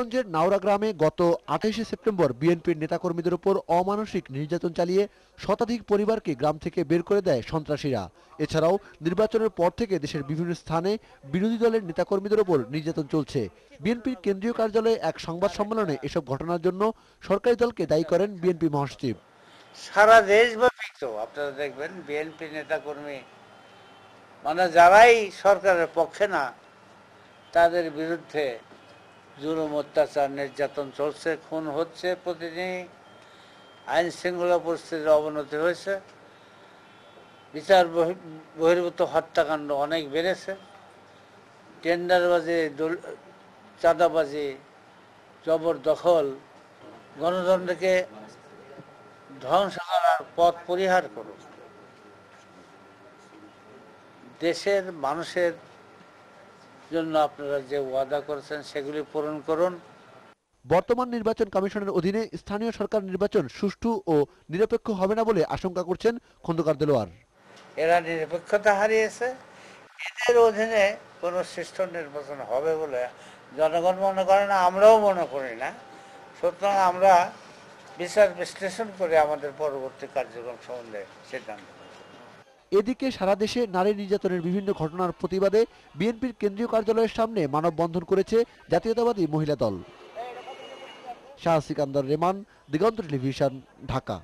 গোপালগঞ্জের নাওরা গ্রামে গত 28 সেপ্টেম্বর বিএনপির নেতাকর্মীদের উপর অমানসিক নির্যাতন চালিয়ে শতাধিক পরিবারকে গ্রাম থেকে বের করে দেয় সন্ত্রাসীরা। এছাড়াও নির্বাচনের পর থেকে দেশের বিভিন্ন স্থানে বিরোধী দলের নেতাকর্মীদের উপর নির্যাতন চলছে। বিএনপির কেন্দ্রীয় কার্যালয়ে এক সংবাদ সম্মেলনে এসব ঘটনার জন্য সরকারি দলকে দায়ী করেন বিএনপি মহাসচিব। সারা দেশব্যাপী তো আপনারা দেখবেন বিএনপি নেতাকর্মী মানে যারাই সরকারের পক্ষে না তাদের বিরুদ্ধে জুলুম অত্যাচার নির্যাতন চলছে, খুন হচ্ছে প্রতিদিনই, আইন শৃঙ্খলা পরিস্থিতির অবনতি হয়েছে, বিচার বহির্ভূত হত্যাকাণ্ড অনেক বেড়েছে, টেন্ডারবাজি, চাঁদাবাজি, জবরদখল, গণতন্ত্রকে ধ্বংস করার পথ পরিহার করুন। দেশের মানুষের জন্য আপনারা যে ওয়াদা করেছেন সেগুলি পূরণ করুন। বর্তমান নির্বাচন কমিশনের অধীনে স্থানীয় সরকার নির্বাচন সুষ্ঠু ও নিরপেক্ষ হবে না বলে আশঙ্কা করছেন খন্দকার দেলোয়ার। এরা নিরপেক্ষতা হারিয়েছে, এদের অধীনে কোনো সুষ্ঠু নির্বাচন হবে বলে জনগণ মনে করে না, আমরাও মনে করি না। সুতরাং আমরা বিচার বিশ্লেষণ করে আমাদের পরবর্তী কার্যক্রম সম্বন্ধে সিদ্ধান্ত। এদিকে সারা দেশে নারী নির্যাতনের বিভিন্ন ঘটনার প্রতিবাদে বিএনপির কেন্দ্রীয় কার্যালয়ের সামনে মানববন্ধন করেছে জাতীয়তাবাদী মহিলা দল। শাহ সিকান্দার রেমান, দিগন্ত টেলিভিশন, ঢাকা।